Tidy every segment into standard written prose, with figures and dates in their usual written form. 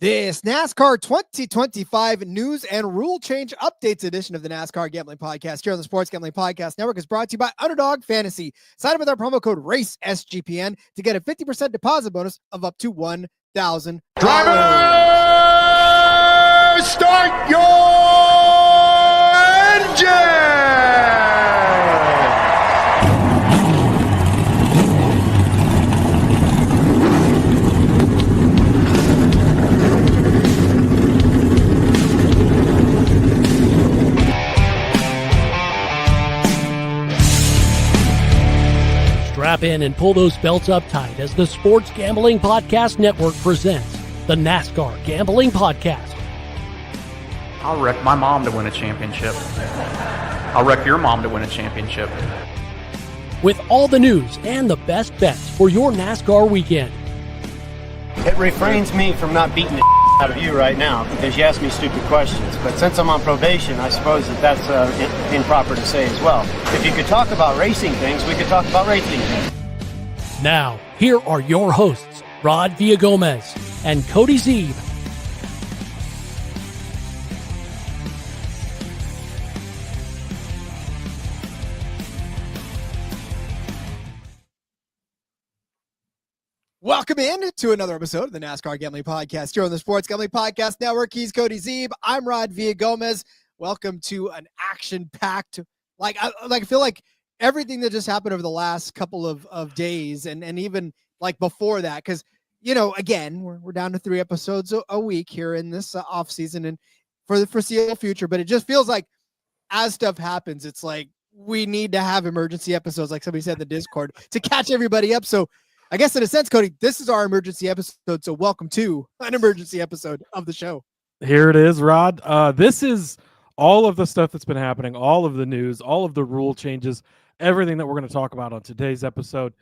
This NASCAR 2025 news and rule change updates edition of the NASCAR Gambling Podcast here on the Sports Gambling Podcast Network is brought to you by Underdog Fantasy. Sign up with our promo code RACESGPN to get a 50% deposit bonus of up to $1,000. Drivers, start your engine! Strap in and pull those belts up tight as the Sports Gambling Podcast Network presents the NASCAR Gambling Podcast. I'll wreck my mom to win a championship. I'll wreck your mom to win a championship. With all the news and the best bets for your NASCAR weekend. It refrains me from not beating the out of you right now because you ask me stupid questions. But since I'm on probation, I suppose that's improper to say as well. If you could talk about racing things, we could talk about racing things. Now, here are your hosts, Rod Villagomez and Cody Zeeb. Welcome in to another episode of the NASCAR Gambling Podcast here on the Sports Gambling Podcast Network. He's Cody Zeeb. I'm Rod Villagomez. Welcome to an action-packed, I feel like everything that just happened over the last couple of days and even like before that, because, you know, again, we're down to 3 episodes a week here in this off season and for the foreseeable future, but it just feels like as stuff happens, it's like we need to have emergency episodes, like somebody said in the Discord, to catch everybody up. So I guess in a sense, Cody, this is our emergency episode. So welcome to an emergency episode of the show. Here it is, Rod. This is all of the stuff that's been happening, all of the news, all of the rule changes, everything that we're going to talk about on today's episode.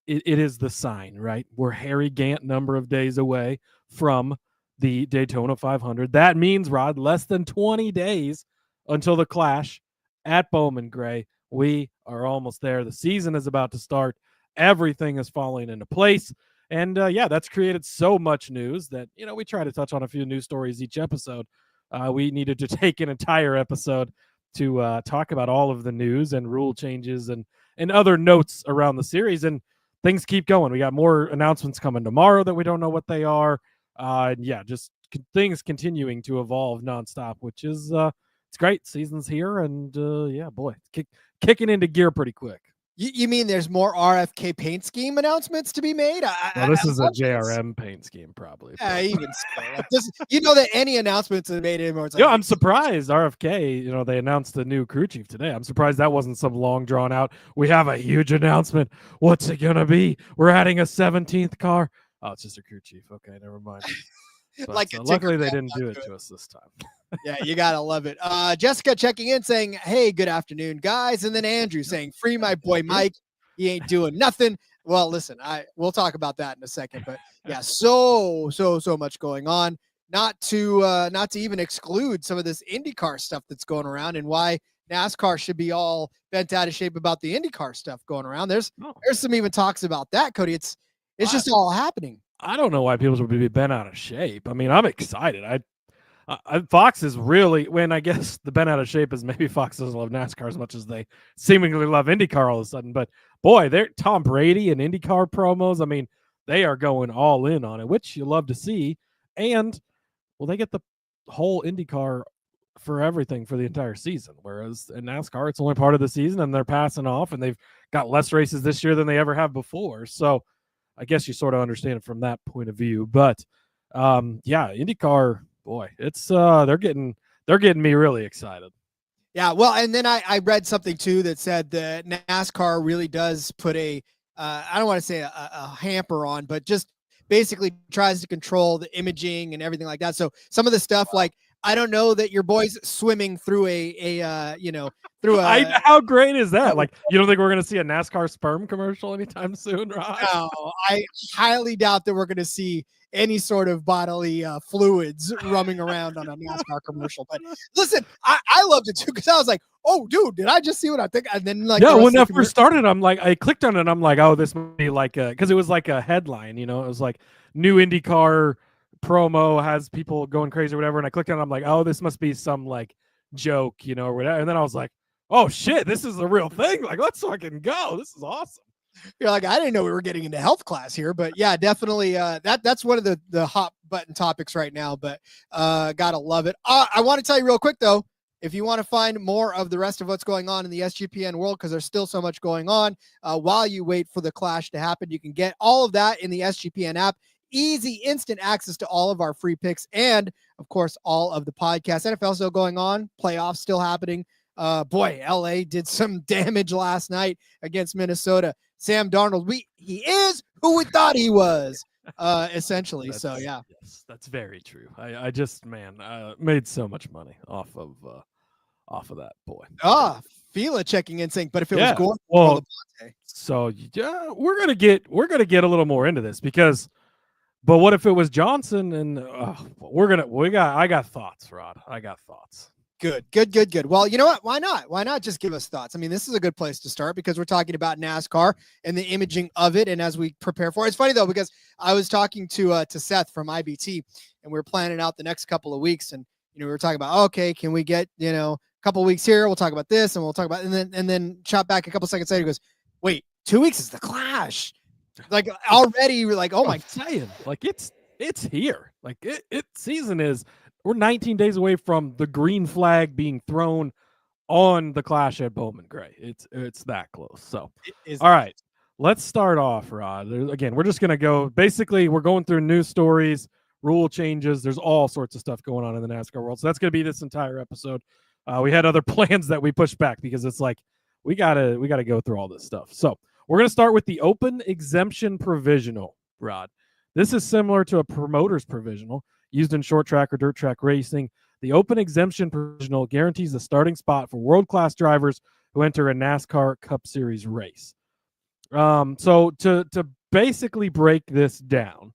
It is the sign, right? We're Harry Gant number of days away from the Daytona 500. That means, Rod, less than 20 days until the Clash at Bowman Gray. We are almost there. The season is about to start. Everything is falling into place. And that's created so much news that, you know, we try to touch on a few news stories each episode. We needed to take an entire episode to talk about all of the news and rule changes and other notes around the series. And things keep going. We got more announcements coming tomorrow that we don't know what they are. Things continuing to evolve nonstop, which is it's great. Season's here. And kicking into gear pretty quick. You mean there's more RFK paint scheme announcements to be made? This is a JRM paint scheme, probably. Even still. You know that any announcements are made anymore. I'm surprised RFK, you know, they announced the new crew chief today. I'm surprised that wasn't some long drawn out. We have a huge announcement. What's it going to be? We're adding a 17th car. Oh, it's just a crew chief. Okay, never mind. But, luckily they didn't do it to us this time. Yeah, you gotta love it. Jessica checking in saying, "Hey, good afternoon, guys," and then Andrew saying, "Free my boy Mike. He ain't doing nothing." Well, listen, we'll talk about that in a second, but yeah, so much going on. Not to even exclude some of this IndyCar stuff that's going around and why NASCAR should be all bent out of shape about the IndyCar stuff going around. There's some even talks about that, Cody. It's just all happening. I don't know why people would be bent out of shape. I mean, I'm excited. Fox is really, when I guess the bent out of shape is maybe Fox doesn't love NASCAR as much as they seemingly love IndyCar all of a sudden. But boy, they're Tom Brady and IndyCar promos. I mean, they are going all in on it, which you love to see. And will they get the whole IndyCar for everything for the entire season. Whereas in NASCAR, it's only part of the season, and they're passing off, and they've got less races this year than they ever have before. So I guess you sort of understand it from that point of view. But yeah, IndyCar, boy, it's they're getting me really excited. Yeah, well, and then I read something too that said that NASCAR really does put I don't want to say a hamper on, but just basically tries to control the imaging and everything like that. So some of the stuff, like, I don't know that your boy's swimming through How great is that? Like, you don't think we're going to see a NASCAR sperm commercial anytime soon, Rod? No, I highly doubt that we're going to see any sort of bodily fluids roaming around on a NASCAR commercial. But listen, I loved it too, because I was like, oh, dude, did I just see what I think? And then, like, yeah, when that first started, I'm like, I clicked on it, and I'm like, oh, this might be like because it was like a headline, it was like new IndyCar promo has people going crazy or whatever. And I clicked on it, I'm like, oh, this must be some like joke, or whatever. And then I was like, oh shit, this is the real thing. Like, let's fucking go. This is awesome. You're like, I didn't know we were getting into health class here, but yeah, definitely. That's one of the hot button topics right now, but gotta love it. I want to tell you real quick though, if you want to find more of the rest of what's going on in the SGPN world, because there's still so much going on while you wait for the clash to happen, you can get all of that in the SGPN app. Easy, instant access to all of our free picks and, of course, all of the podcasts. NFL still going on. Playoffs still happening. Boy, LA did some damage last night against Minnesota. Sam Darnold, he is who we thought he was, essentially. So, yeah. Yes, that's very true. I just, made so much money off of that, boy. Fila checking in sync, but if it was Gordon, so yeah, we're gonna get a little more into this because. But what if it was Johnson? And I got thoughts, Rod. I got thoughts. Good. Well, you know what? Why not? Why not just give us thoughts? I mean, this is a good place to start because we're talking about NASCAR and the imaging of it. And as we prepare for it, it's funny though, because I was talking to Seth from IBT and we were planning out the next couple of weeks. And, we were talking about, okay, can we get, a couple of weeks here? We'll talk about this and we'll talk about, and then shot back a couple seconds later. He goes, wait, 2 weeks is the Clash. Like already we're like, oh my, saying like it's here. Like it season is, we're 19 days away from the green flag being thrown on the Clash at Bowman Gray. It's that close. So all right, let's start off, Rod. Again, we're just gonna go. Basically, we're going through news stories, rule changes. There's all sorts of stuff going on in the NASCAR world. So that's gonna be this entire episode. We had other plans that we pushed back because it's like we gotta go through all this stuff. So. We're going to start with the open exemption provisional, Rod. This is similar to a promoter's provisional used in short track or dirt track racing. The open exemption provisional guarantees a starting spot for world-class drivers who enter a NASCAR Cup Series race. So to basically break this down,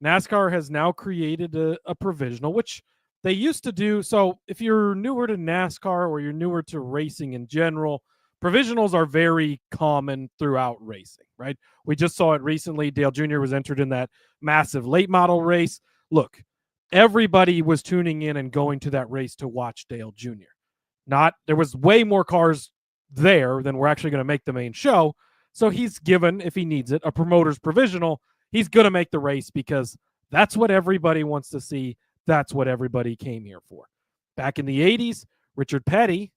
NASCAR has now created a provisional, which they used to do. So if you're newer to NASCAR or you're newer to racing in general, provisionals are very common throughout racing, right? We just saw it recently. Dale Jr. was entered in that massive late model race. Look, everybody was tuning in and going to that race to watch Dale Jr. There was way more cars there than were actually going to make the main show. So he's given, if he needs it, a promoter's provisional. He's going to make the race because that's what everybody wants to see. That's what everybody came here for. Back in the 80s, Richard Petty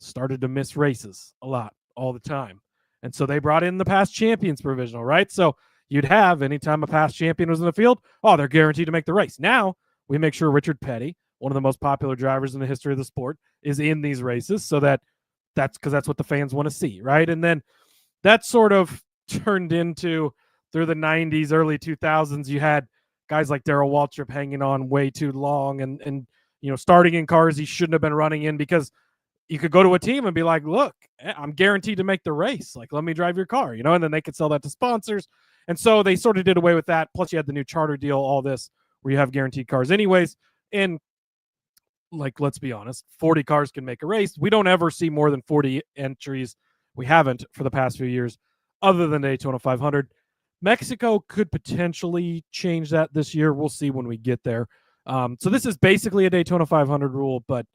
started to miss races a lot, all the time. And so they brought in the past champions provisional, right? So you'd have, anytime a past champion was in the field, they're guaranteed to make the race. Now we make sure Richard Petty, one of the most popular drivers in the history of the sport, is in these races so that's what the fans want to see, right? And then that sort of turned into, through the 90s, early 2000s, you had guys like Darrell Waltrip hanging on way too long and starting in cars he shouldn't have been running in because you could go to a team and be like, look, I'm guaranteed to make the race. Like, let me drive your car, and then they could sell that to sponsors. And so they sort of did away with that. Plus you had the new charter deal, all this, where you have guaranteed cars anyways. And like, let's be honest, 40 cars can make a race. We don't ever see more than 40 entries. We haven't for the past few years, other than Daytona 500. Mexico could potentially change that this year. We'll see when we get there. So this is basically a Daytona 500 rule, but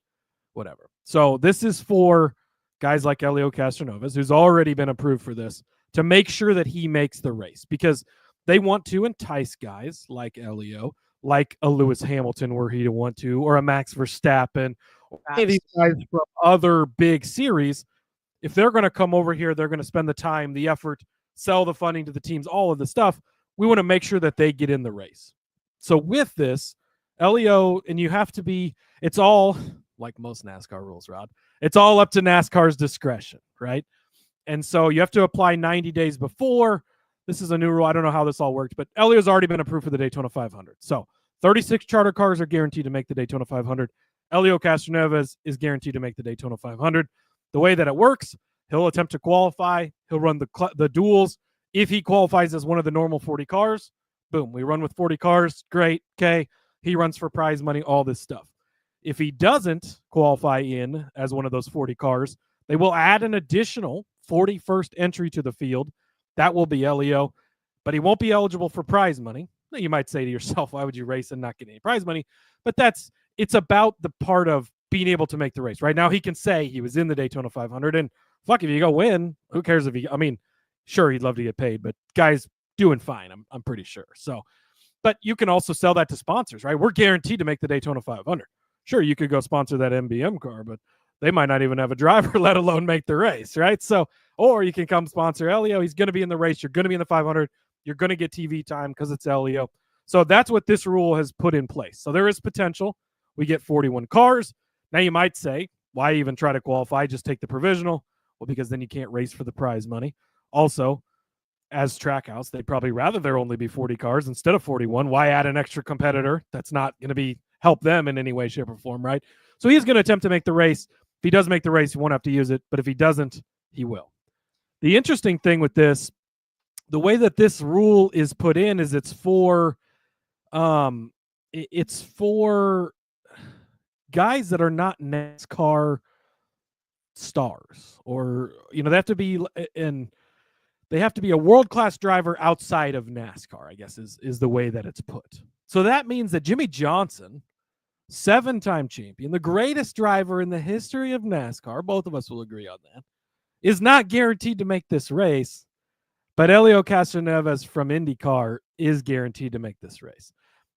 whatever. So this is for guys like Elio Castroneves, who's already been approved for this, to make sure that he makes the race because they want to entice guys like Elio, like a Lewis Hamilton were he to want to, or a Max Verstappen, any of these guys from other big series, if they're going to come over here, they're going to spend the time, the effort, sell the funding to the teams, all of the stuff. We want to make sure that they get in the race. So with this, Elio, and you have to be, it's all like most NASCAR rules, Rod. It's all up to NASCAR's discretion, right? And so you have to apply 90 days before. This is a new rule. I don't know how this all worked, but Elio's already been approved for the Daytona 500. So 36 charter cars are guaranteed to make the Daytona 500. Elio Castroneves is guaranteed to make the Daytona 500. The way that it works, he'll attempt to qualify. He'll run the duels. If he qualifies as one of the normal 40 cars, boom, we run with 40 cars. Great. Okay. He runs for prize money, all this stuff. If he doesn't qualify in as one of those 40 cars, they will add an additional 41st entry to the field. That will be Elio, but he won't be eligible for prize money. Now, you might say to yourself, why would you race and not get any prize money? But it's about the part of being able to make the race. Right now, he can say he was in the Daytona 500, and fuck, if you go win, who cares if he, I mean, sure, he'd love to get paid, but guy's doing fine, I'm pretty sure. So, but you can also sell that to sponsors, right? We're guaranteed to make the Daytona 500. Sure, you could go sponsor that MBM car, but they might not even have a driver, let alone make the race, right? So, or you can come sponsor Elio. He's going to be in the race. You're going to be in the 500. You're going to get TV time because it's Elio. So that's what this rule has put in place. So there is potential. We get 41 cars. Now you might say, why even try to qualify? Just take the provisional. Well, because then you can't race for the prize money. Also, as Trackhouse, they'd probably rather there only be 40 cars instead of 41. Why add an extra competitor? That's not going to help them in any way, shape, or form, right? So he's going to attempt to make the race. If he does make the race, he won't have to use it. But if he doesn't, he will. The interesting thing with this, the way that this rule is put in is it's for guys that are not NASCAR stars, or they have to be a world-class driver outside of NASCAR, I guess is the way that it's put. So that means that Jimmy Johnson, 7-time champion, the greatest driver in the history of NASCAR, both of us will agree on that, is not guaranteed to make this race, but Elio Castroneves from IndyCar is guaranteed to make this race.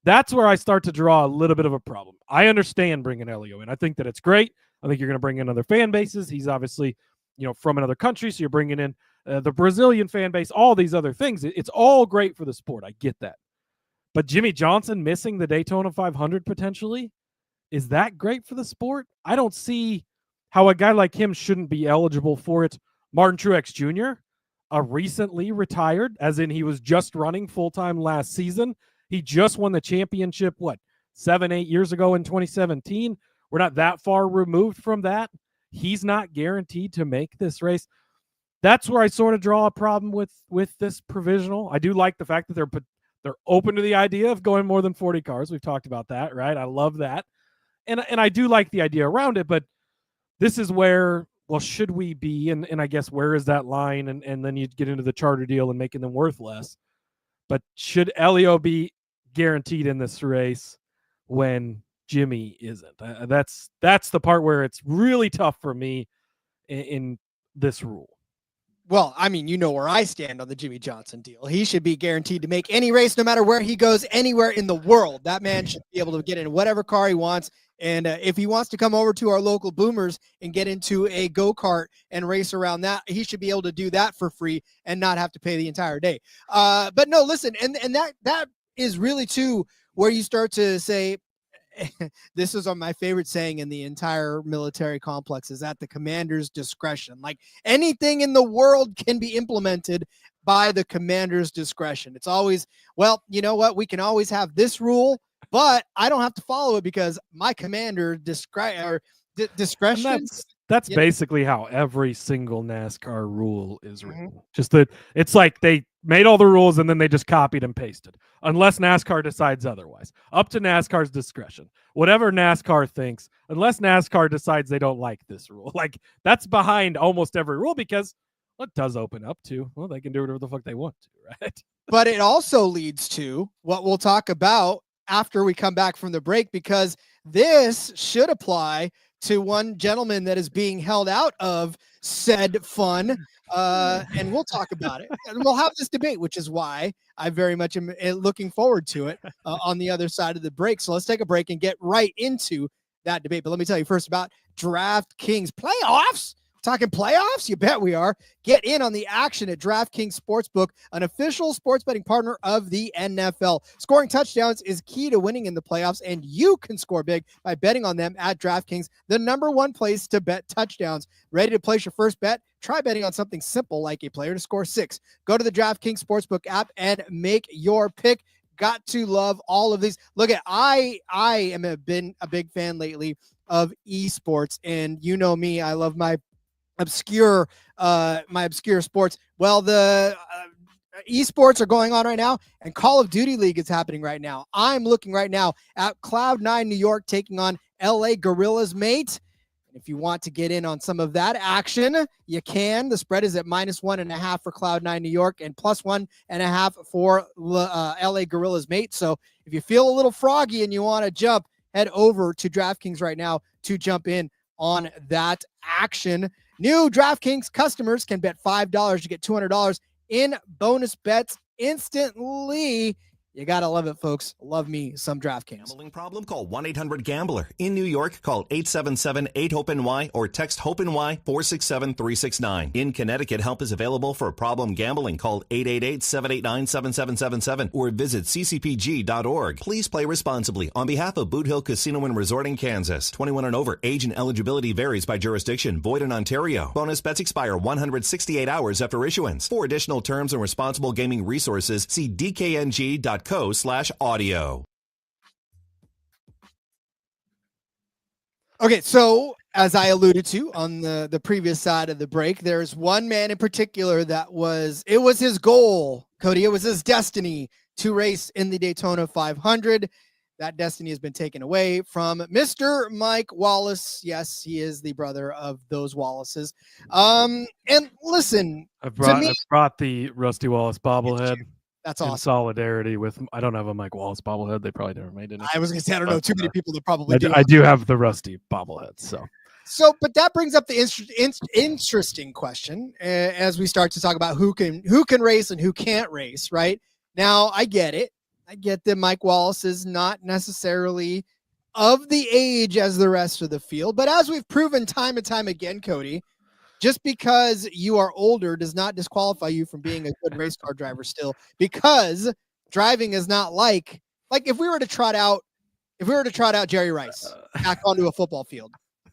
That's where I start to draw a little bit of a problem. I understand bringing Elio in. I think that it's great. I think you're going to bring in other fan bases. He's obviously, from another country, so you're bringing in the Brazilian fan base, all these other things. It's all great for the sport. I get that. But Jimmy Johnson missing the Daytona 500 potentially, is that great for the sport? I don't see how a guy like him shouldn't be eligible for it. Martin Truex Jr., recently retired, as in he was just running full-time last season. He just won the championship, 7-8 years ago in 2017? We're not that far removed from that. He's not guaranteed to make this race. That's where I sort of draw a problem with this provisional. I do like the fact that they're open to the idea of going more than 40 cars. We've talked about that, right? I love that. And I do like the idea around it, but this is where, should we be? And I guess where is that line? And then you get into the charter deal and making them worth less. But should Elio be guaranteed in this race when Jimmy isn't? That's the part where it's really tough for me in this rule. Well, I mean, where I stand on the Jimmy Johnson deal. He should be guaranteed to make any race, no matter where he goes, anywhere in the world. That man should be able to get in whatever car he wants. And if he wants to come over to our local Boomers and get into a go-kart and race around that, he should be able to do that for free and not have to pay the entire day. But no, listen, and that is really, too, where you start to say, this is my favorite saying in the entire military complex, is at the commander's discretion. Like, anything in the world can be implemented by the commander's discretion. It's always, well, you know what? We can always have this rule, but I don't have to follow it because my commander discretion. That's basically how every single NASCAR rule is written. Mm-hmm. Just that it's like they made all the rules and then they just copied and pasted, unless NASCAR decides otherwise. Up to NASCAR's discretion. Whatever NASCAR thinks, unless NASCAR decides they don't like this rule. Like, that's behind almost every rule, because it does open up to, they can do whatever the fuck they want to, right? But it also leads to what we'll talk about after we come back from the break, because this should apply to one gentleman that is being held out of said fun. And we'll talk about it. And we'll have this debate, which is why I very much am looking forward to it on the other side of the break. So let's take a break and get right into that debate. But let me tell you first about DraftKings playoffs. Talking playoffs? You bet we are. Get in on the action at DraftKings Sportsbook, an official sports betting partner of the NFL. Scoring touchdowns is key to winning in the playoffs, and you can score big by betting on them at DraftKings, the #1 place to bet touchdowns. Ready to place your first bet? Try betting on something simple like a player to score 6. Go to the DraftKings Sportsbook app and make your pick. Got to love all of these. Look at I am been a big fan lately of esports, and you know me, I love my obscure sports. Well, the esports are going on right now, and Call of Duty League is happening right now. I'm looking right now at Cloud9 New York taking on LA Gorillas, mate. If you want to get in on some of that action, you can. The spread is at -1.5 for Cloud9 New York and +1.5 for LA Gorillas, mate. So if you feel a little froggy and you want to jump, head over to DraftKings right now to jump in on that action. New DraftKings customers can bet $5 to get $200 in bonus bets instantly. You got to love it, folks. Love me some DraftKings. Gambling problem? Call 1-800-GAMBLER. In New York, call 877-8-HOPE-NY or text HOPE-NY 467-369. In Connecticut, help is available for problem gambling. Call 888-789-7777 or visit ccpg.org. Please play responsibly. On behalf of Boot Hill Casino and Resort in Kansas, 21 and over. Age and eligibility varies by jurisdiction. Void in Ontario. Bonus bets expire 168 hours after issuance. For additional terms and responsible gaming resources, see dkng.co/audio. Okay, so as I alluded to on the previous side of the break, there's one man in particular that was his goal, Cody. It was his destiny to race in the Daytona 500. That destiny has been taken away from Mr. Mike Wallace. Yes, he is the brother of those Wallaces. And listen, I've brought the Rusty Wallace bobblehead. That's in awesome. solidarity with, I don't have a Mike Wallace bobblehead. They probably never made it. I was going to say, I don't know too many people that probably do. I do have the Rusty bobblehead. So, but that brings up the interesting question as we start to talk about who can race and who can't race, right? Now, I get it. I get that Mike Wallace is not necessarily of the age as the rest of the field, but as we've proven time and time again, Cody, just because you are older does not disqualify you from being a good race car driver still, because driving is not like if we were to trot out Jerry Rice back onto a football field.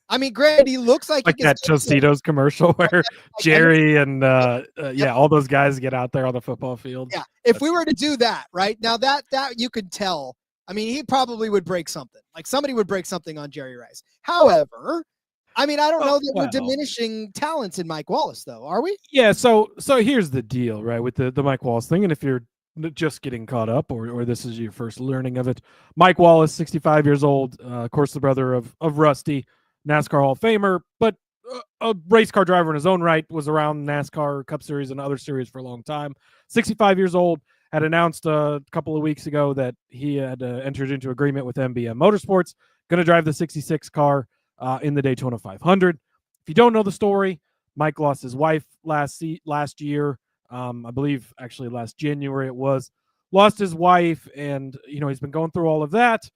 I mean, granted, he looks like that Tostitos commercial where Jerry and all those guys get out there on the football field. Yeah, if we were to do that right now, that you could tell. I mean, he probably would break something. Like somebody would break something on Jerry Rice. However, I mean, I don't know that we're diminishing talents in Mike Wallace, though, are we? Yeah. So here's the deal, right, with the Mike Wallace thing. And if you're just getting caught up, or this is your first learning of it, Mike Wallace, 65 years old, of course, the brother of Rusty, NASCAR Hall of Famer, but a race car driver in his own right, was around NASCAR Cup Series and other series for a long time. 65 years old, had announced a couple of weeks ago that he had entered into agreement with MBM Motorsports, going to drive the 66 car in the Daytona 500. If you don't know the story, Mike lost his wife last year. I believe actually last January it was. Lost his wife, and he's been going through all of that.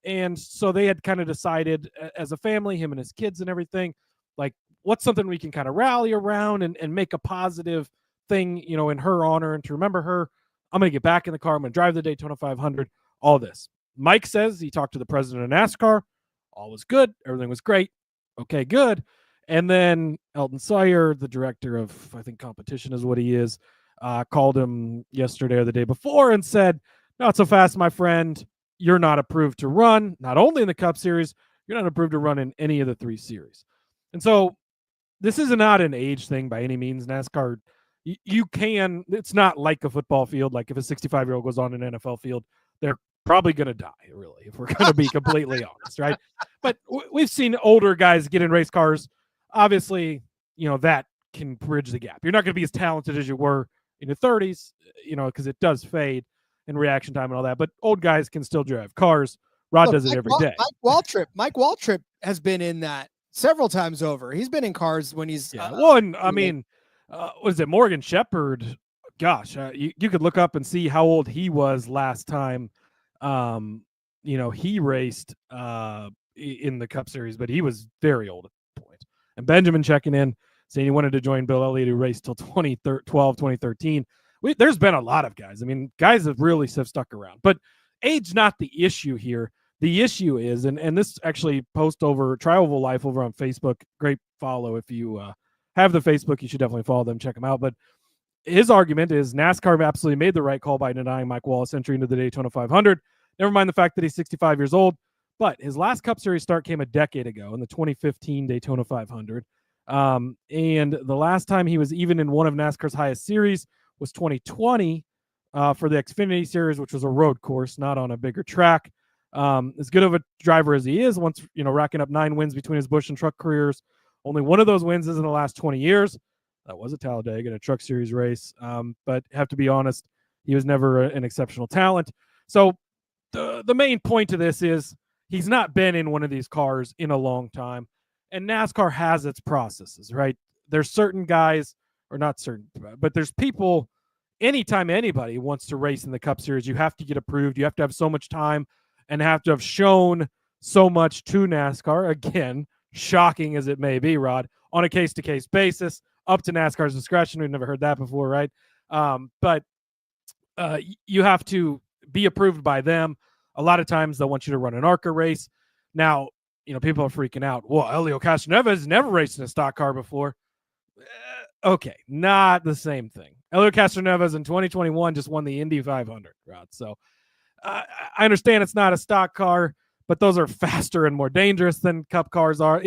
And so they had kind of decided as a family, him and his kids and everything, like, what's something we can kind of rally around and make a positive thing, in her honor and to remember her. I'm going to get back in the car. I'm going to drive the Daytona 500, all this. Mike says he talked to the president of NASCAR. All was good. Everything was great. Okay, good. And then Elton Sawyer, the director of, I think, competition is what he is, called him yesterday or the day before and said, "Not so fast, my friend. You're not approved to run, not only in the Cup Series, you're not approved to run in any of the 3 series." And so this is not an age thing by any means. NASCAR, you can, it's not like a football field. Like if a 65-year-old goes on an NFL field, they're probably going to die, really, if we're going to be completely honest, right? But we've seen older guys get in race cars. Obviously, that can bridge the gap. You're not going to be as talented as you were in your 30s, because it does fade in reaction time and all that. But old guys can still drive cars. Rod does it every day. Mike Waltrip has been in that several times over. He's been in cars when he's was it Morgan Shepherd? Gosh, you could look up and see how old he was last time. He raced in the Cup Series, but he was very old at the point. And Benjamin checking in, saying he wanted to join Bill Elliott, who raced till 2012, 2013. There's been a lot of guys. I mean, guys that really have stuck around. But age not the issue here. The issue is, and this actually post over Trioval Life over on Facebook. Great follow. If you have the Facebook, you should definitely follow them, check them out. But his argument is NASCAR absolutely made the right call by denying Mike Wallace entry into the Daytona 500. Never mind the fact that he's 65 years old. But his last Cup Series start came a decade ago in the 2015 Daytona 500. And the last time he was even in one of NASCAR's highest series was 2020 for the Xfinity Series, which was a road course, not on a bigger track. As good of a driver as he is, once racking up 9 wins between his Busch and truck careers, only one of those wins is in the last 20 years. That was at Talladega in a Truck Series race. But have to be honest, he was never an exceptional talent. So the main point to this is he's not been in one of these cars in a long time, and NASCAR has its processes, right? There's certain guys, or not certain, but there's people. Anytime anybody wants to race in the Cup Series, you have to get approved. You have to have so much time and have to have shown so much to NASCAR. Again, shocking as it may be, Rod, on a case-to-case basis, up to NASCAR's discretion. We've never heard that before, right? But you have to be approved by them. A lot of times they'll want you to run an ARCA race. Now, people are freaking out. Well, Helio Castroneves never raced in a stock car before. Okay, not the same thing. Helio Castroneves in 2021 just won the Indy 500, Rod. So I understand it's not a stock car, but those are faster and more dangerous than Cup cars are.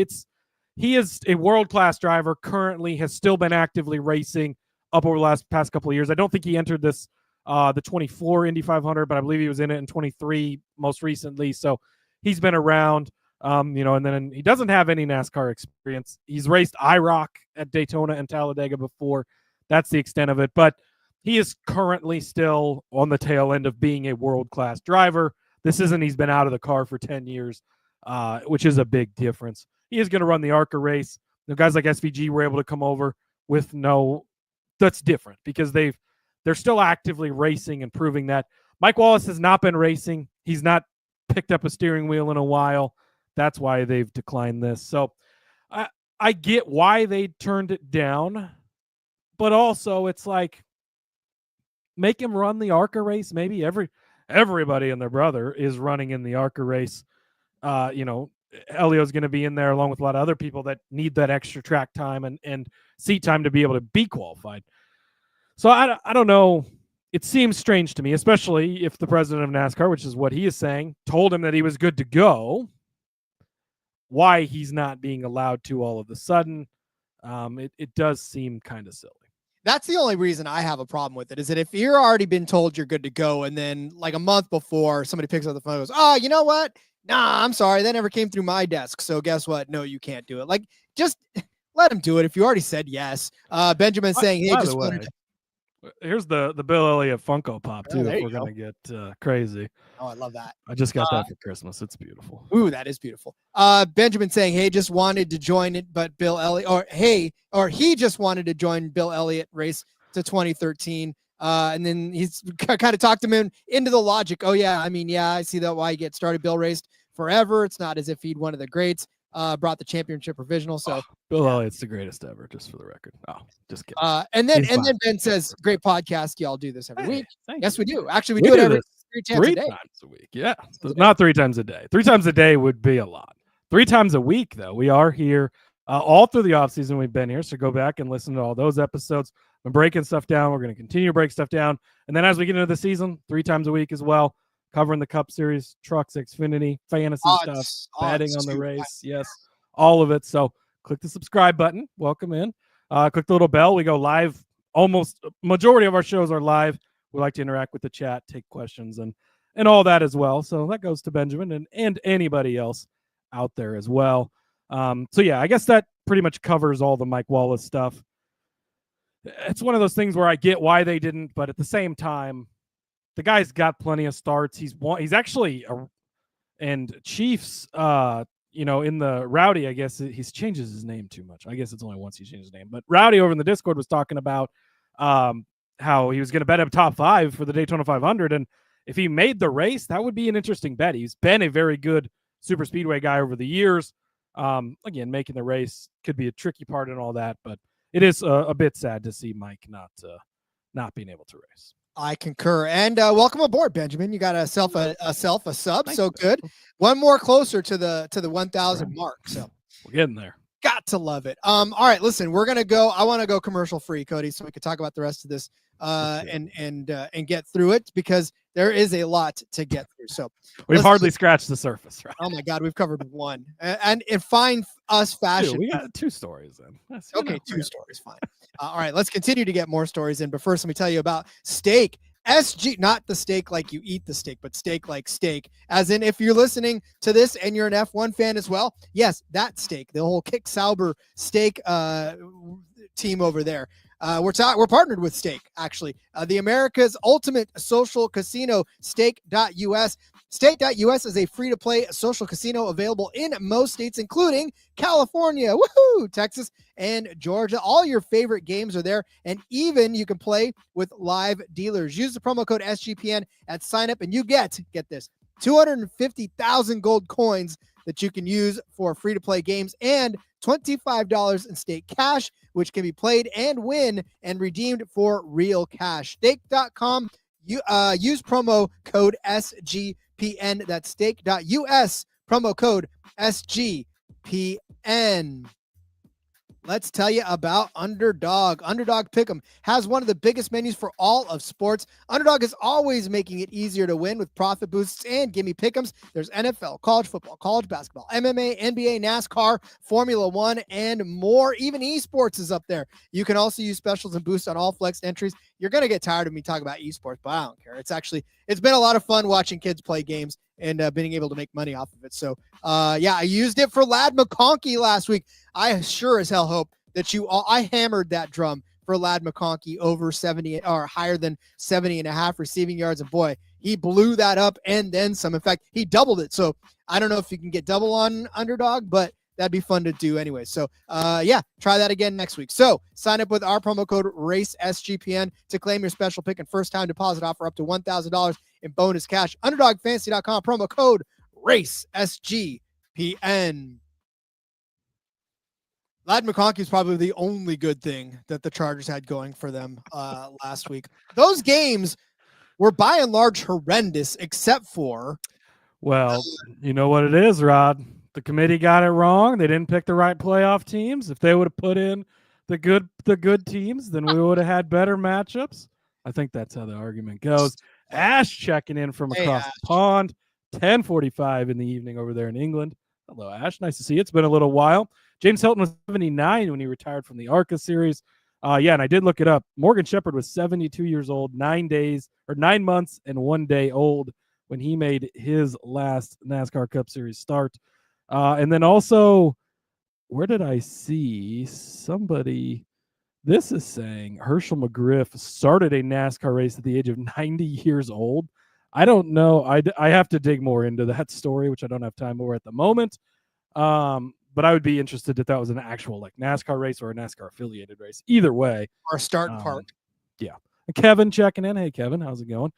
He is a world-class driver, currently has still been actively racing up over the past couple of years. I don't think he entered this the 24 Indy 500, but I believe he was in it in 23 most recently. So he's been around, and then he doesn't have any NASCAR experience. He's raced IROC at Daytona and Talladega before. That's the extent of it. But he is currently still on the tail end of being a world-class driver. This isn't he's been out of the car for 10 years, which is a big difference. He is going to run the ARCA race. Guys like SVG were able to come over with that's different because they're still actively racing and proving that. Mike Wallace has not been racing. He's not picked up a steering wheel in a while. That's why they've declined this. So I get why they turned it down, but also it's like, make him run the ARCA race. Maybe everybody and their brother is running in the ARCA race. Helio's going to be in there along with a lot of other people that need that extra track time and seat time to be able to be qualified. So I don't know. It seems strange to me, especially if the president of NASCAR, which is what he is saying, told him that he was good to go, why he's not being allowed to all of a sudden. It does seem kind of silly. That's the only reason I have a problem with it, is that if you're already been told you're good to go and then like a month before somebody picks up the phone and goes, oh, you know what? Nah, I'm sorry. That never came through my desk. So guess what? No, you can't do it. Like, just let him do it. If you already said yes. Benjamin saying, hey, just wanted to. Here's the Bill Elliott Funko Pop, too, if we're going to get crazy. Oh, I love that. I just got that for Christmas. It's beautiful. Ooh, that is beautiful. Benjamin saying, hey, just wanted to join it, but Bill Elliott, he just wanted to join Bill Elliott race to 2013. And then he's kind of talked him into the logic. Oh, yeah, I see that why he gets started. Bill raced forever. It's not as if he'd one of the greats. Brought the championship provisional. So Bill Elliott's the greatest ever, just for the record. Oh, just kidding. And then Ben says, great podcast. Y'all do this every week. Yes, we do. Actually, we do it every three times a week. Yeah. Not 3 times a day. 3 times a day would be a lot. 3 times a week, though. We are here all through the offseason. We've been here. So go back and listen to all those episodes. We're breaking stuff down. We're going to continue to break stuff down. And then as we get into the season, 3 times a week as well. Covering the Cup Series, trucks, Xfinity, fantasy stuff, betting on the race. Yes, all of it. So click the subscribe button. Welcome in. Click the little bell. We go live. Almost majority of our shows are live. We like to interact with the chat, take questions, and all that as well. So that goes to Benjamin and anybody else out there as well. So yeah, I guess that pretty much covers all the Mike Wallace stuff. It's one of those things where I get why they didn't, but at the same time, the guy's got plenty of starts. He's actually and Chiefs, in the Rowdy, I guess he's changes his name too much. I guess it's only once he changed his name. But Rowdy over in the Discord was talking about how he was going to bet him top 5 for the Daytona 500. And if he made the race, that would be an interesting bet. He's been a very good super speedway guy over the years. Again, making the race could be a tricky part and all that, but it is a bit sad to see Mike not being able to race. I concur. And welcome aboard, Benjamin. You got a sub. Thanks, So good. One more closer to the 1,000 mark. So we're getting there. Got to love it. All right, listen, we're gonna go. I want to go commercial free, Cody, so we can talk about the rest of this and get through it, because there is a lot to get through. So we've hardly scratched the surface, right? Oh my God, we've covered one, and in fine us fashion, we got 2 stories then. Okay, 2 stories, fine. All right, let's continue to get more stories in. But first, let me tell you about Steak SG, not the steak like you eat the steak, but steak like steak. As in, if you're listening to this and you're an F1 fan as well, yes, that steak, the whole Kick Sauber steak team over there. We're partnered with Stake, actually. The America's ultimate social casino, Stake.us. Stake.us is a free-to-play social casino available in most states, including California, woohoo, Texas, and Georgia. All your favorite games are there, and even you can play with live dealers. Use the promo code SGPN at sign-up, and you get this, 250,000 gold coins that you can use for free-to-play games and $25 in Stake cash, which can be played and win and redeemed for real cash. Stake.com, use promo code SGPN. That's stake.us, promo code SGPN. Let's tell you about Underdog. Underdog Pick'em has one of the biggest menus for all of sports. Underdog is always making it easier to win with profit boosts and gimme pick'ems. There's NFL, college football, college basketball, MMA, NBA, NASCAR, Formula One, and more. Even esports is up there. You can also use specials and boosts on all flexed entries. You're going to get tired of me talking about esports, but I don't care. It's been a lot of fun watching kids play games and being able to make money off of it. So, I used it for Ladd McConkey last week. I sure as hell hope that I hammered that drum for Ladd McConkey over 70 or higher than 70.5 receiving yards. And boy, he blew that up and then some. In fact, he doubled it. So I don't know if you can get double on Underdog, but that'd be fun to do anyway. So, try that again next week. So sign up with our promo code RACESGPN to claim your special pick and first-time deposit offer up to $1,000 in bonus cash. UnderdogFantasy.com, promo code RACESGPN. Ladd McConkey is probably the only good thing that the Chargers had going for them last week. Those games were by and large horrendous, except for... Well, you know what it is, Rod. The committee got it wrong. They didn't pick the right playoff teams. If they would have put in the good teams, then we would have had better matchups. I think that's how the argument goes. Ash checking in from across the pond, 10:45 in the evening over there in England. Hello, Ash. Nice to see you. It's been a little while. James Hilton was 79 when he retired from the ARCA series. And I did look it up. Morgan Shepherd was 72 years old, 9 months and 1 day old when he made his last NASCAR Cup Series start. And then also, where did I see somebody? This is saying Herschel McGriff started a NASCAR race at the age of 90 years old. I don't know. I have to dig more into that story, which I don't have time for at the moment. But I would be interested if that was an actual like NASCAR race or a NASCAR affiliated race. Either way. Or a start park. Yeah. Kevin checking in. Hey, Kevin, how's it going?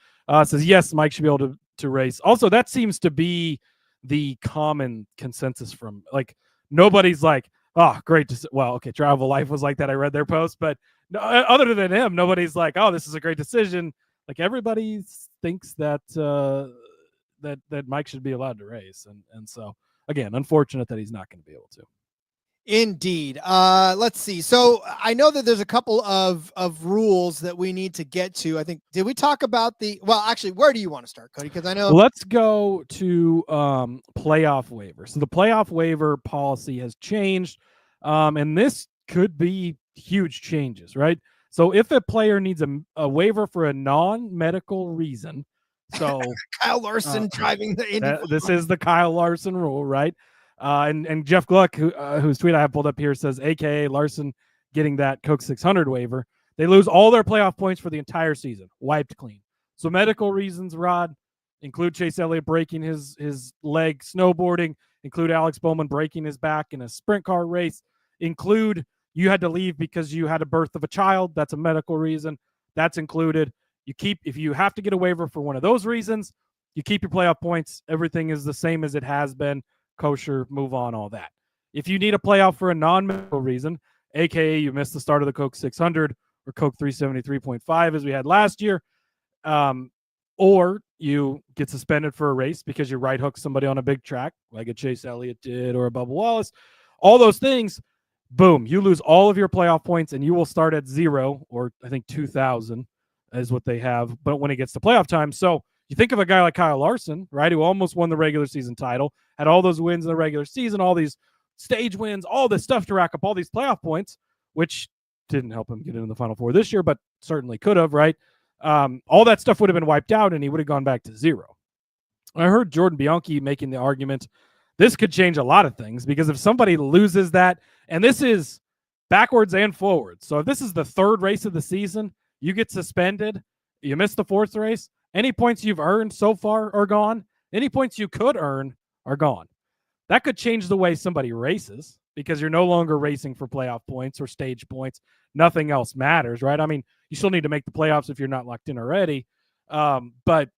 Says, yes, Mike should be able to race. Also, that seems to be the common consensus from like nobody's like, oh, great. Well, okay, Travel Life was like that. I read their post, but no, other than him, nobody's like, oh, this is a great decision. Like everybody thinks that that Mike should be allowed to race. And so, again, unfortunate that he's not going to be able to. Indeed. Let's see. So I know that there's a couple of rules that we need to get to. I think, did we talk about actually, where do you want to start, Cody? Because I know. Let's go to playoff waiver. So the playoff waiver policy has changed, and this could be huge changes, right? So if a player needs a waiver for a non-medical reason, so Kyle Larson driving the Indy. This is the Kyle Larson rule, right? And Jeff Gluck, whose tweet I have pulled up here, says, AKA Larson getting that Coke 600 waiver. They lose all their playoff points for the entire season, wiped clean. So medical reasons, Rod, include Chase Elliott breaking his leg snowboarding, include Alex Bowman breaking his back in a sprint car race, include you had to leave because you had a birth of a child. That's a medical reason. That's included. If you have to get a waiver for one of those reasons, you keep your playoff points. Everything is the same as it has been kosher, move on, all that. If you need a playoff for a non-medical reason, aka you missed the start of the Coke 600 or Coke 373.5 as we had last year, or you get suspended for a race because you right hook somebody on a big track like a Chase Elliott did or a Bubba Wallace, all those things, boom, you lose all of your playoff points and you will start at 0, or I think 2,000 is what they have, but when it gets to playoff time. So you think of a guy like Kyle Larson, right, who almost won the regular season title, had all those wins in the regular season, all these stage wins, all this stuff to rack up all these playoff points, which didn't help him get into the Final Four this year, but certainly could have, right? All that stuff would have been wiped out and he would have gone back to 0. I heard Jordan Bianchi making the argument this could change a lot of things, because if somebody loses that, and this is backwards and forwards, so if this is the 3rd race of the season, you get suspended, you miss the 4th race, any points you've earned so far are gone. Any points you could earn are gone. That could change the way somebody races, because you're no longer racing for playoff points or stage points. Nothing else matters, right? I mean, you still need to make the playoffs if you're not locked in already. But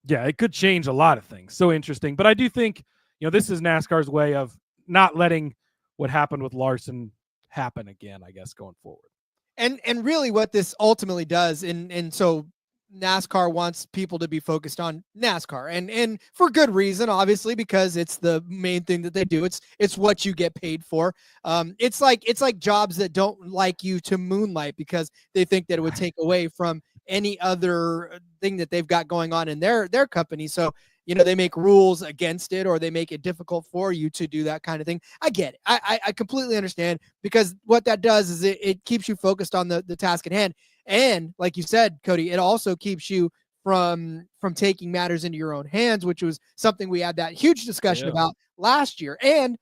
yeah, it could change a lot of things. So interesting. But I do think, this is NASCAR's way of not letting what happened with Larson happen again, I guess, going forward. And really what this ultimately does, and so NASCAR wants people to be focused on NASCAR, and for good reason, obviously, because it's the main thing that they do. It's what you get paid for. It's like jobs that don't like you to moonlight because they think that it would take away from any other thing that they've got going on in their company. So, they make rules against it, or they make it difficult for you to do that kind of thing. I get it. I completely understand, because what that does is it keeps you focused on the task at hand. And like you said, Cody, it also keeps you from taking matters into your own hands, which was something we had that huge discussion about last year. And,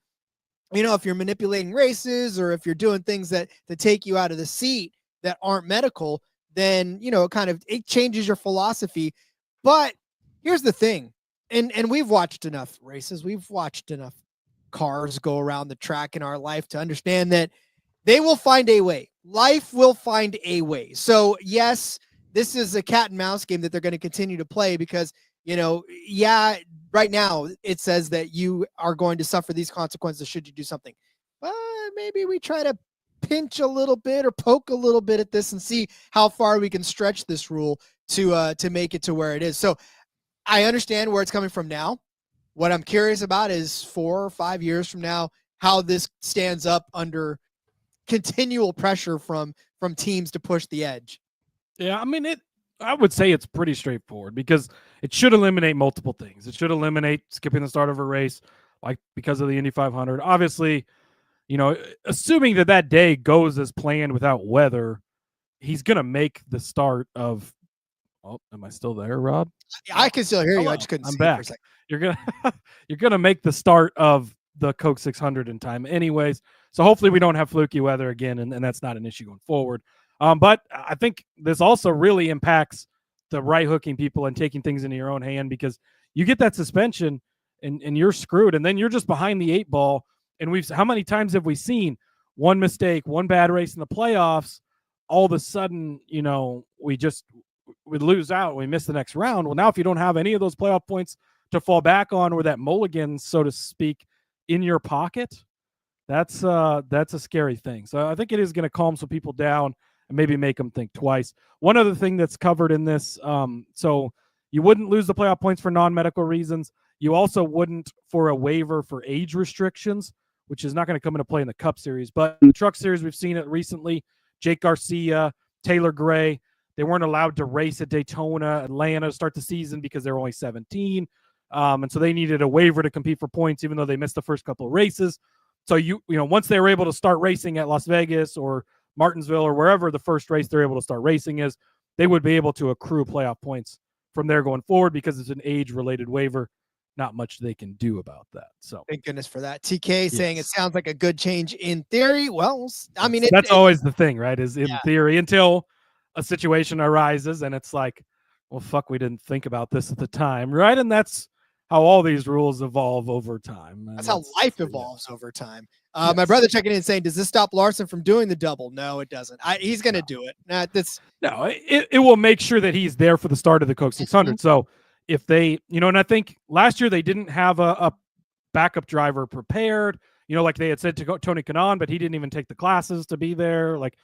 if you're manipulating races, or if you're doing things that take you out of the seat that aren't medical, then, it changes your philosophy. But here's the thing. And we've watched enough races. We've watched enough cars go around the track in our life to understand that they will find a way. Life will find a way. So yes, this is a cat and mouse game that they're going to continue to play, because, right now it says that you are going to suffer these consequences should you do something. But maybe we try to pinch a little bit or poke a little bit at this and see how far we can stretch this rule to make it to where it is. So I understand where it's coming from now. What I'm curious about is 4 or 5 years from now, how this stands up under continual pressure from teams to push the edge. Yeah, I mean, I would say it's pretty straightforward, because it should eliminate multiple things. It should eliminate skipping the start of a race, like because of the Indy 500. Obviously, assuming that day goes as planned without weather, he's going to make the start of. Oh, am I still there, Rod? I can still hear you. Hello. I just couldn't see back. you for a second. You're gonna make the start of the Coke 600 in time, anyways. So hopefully we don't have fluky weather again, and that's not an issue going forward. But I think this also really impacts the right hooking people and taking things into your own hand, because you get that suspension and you're screwed, and then you're just behind the 8 ball. And how many times have we seen one mistake, one bad race in the playoffs, all of a sudden, we lose out, we miss the next round. Well, now if you don't have any of those playoff points to fall back on, or that mulligan, so to speak, in your pocket, that's a scary thing. So I think it is going to calm some people down and maybe make them think twice. One other thing that's covered in this, so you wouldn't lose the playoff points for non-medical reasons. You also wouldn't for a waiver for age restrictions, which is not going to come into play in the Cup Series. But in the Truck Series, we've seen it recently. Jake Garcia, Taylor Gray, they weren't allowed to race at Daytona, Atlanta to start the season because they were only 17. And so they needed a waiver to compete for points, even though they missed the first couple of races. So, once they were able to start racing at Las Vegas or Martinsville or wherever the first race they're able to start racing is, they would be able to accrue playoff points from there going forward, because it's an age-related waiver. Not much they can do about that. So thank goodness for that. TK saying it sounds like a good change in theory. Well, I mean, that's always the thing, right? Is in theory, until a situation arises and it's like, well, fuck, we didn't think about this at the time, right? And that's how all these rules evolve over time. That's how life evolves over time. My brother checking in saying, does this stop Larson from doing the double? No, it doesn't. He's going to do it. It will make sure that he's there for the start of the Coke 600. So if they, and I think last year they didn't have a backup driver prepared, like they had said to Tony Kanaan, but he didn't even take the classes to be there. Like,